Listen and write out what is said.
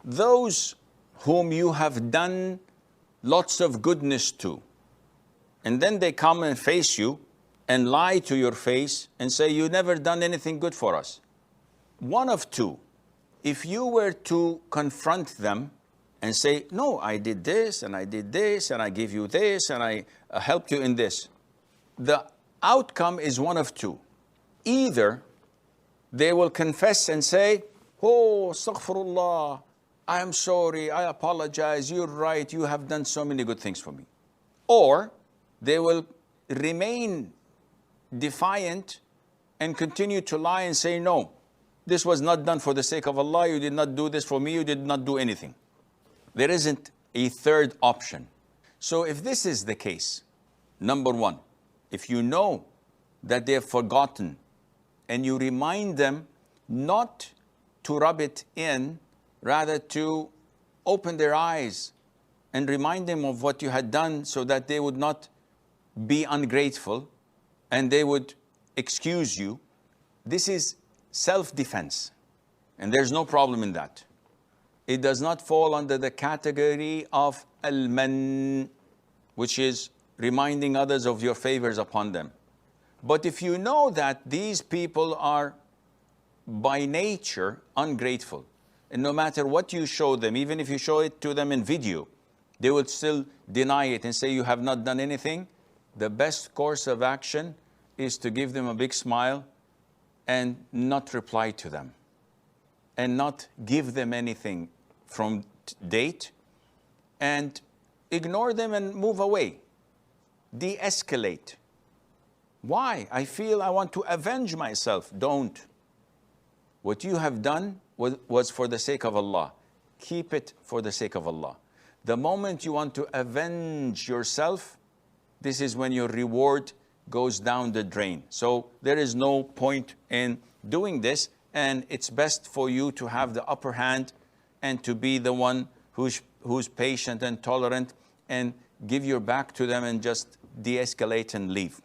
those whom you have done lots of goodness to, and then they come and face you and lie to your face and say, you never done anything good for us. One of two. If you were to confront them and say, no, I did this, and I did this, and I gave you this, and I helped you in this, the outcome is one of two. Either they will confess and say, oh, astaghfirullah, I am sorry, I apologize, you're right, you have done so many good things for me. Or they will remain defiant and continue to lie and say, no, this was not done for the sake of Allah, you did not do this for me, you did not do anything. There isn't a third option. So if this is the case, number one, if you know that they have forgotten and you remind them not to rub it in, rather to open their eyes and remind them of what you had done so that they would not be ungrateful and they would excuse you, this is self-defense, and there's no problem in that. It does not fall under the category of al-man, which is reminding others of your favors upon them. But if you know that these people are by nature ungrateful, and no matter what you show them, even if you show it to them in video, they will still deny it and say you have not done anything, the best course of action is to give them a big smile and not reply to them and not give them anything from date and ignore them and move away. De-escalate. Why? I feel I want to avenge myself. Don't. What you have done was for the sake of Allah. Keep it for the sake of Allah. The moment you want to avenge yourself, this is when your reward goes down the drain. So there is no point in doing this, and it's best for you to have the upper hand and to be the one who's patient and tolerant and give your back to them and just de-escalate and leave.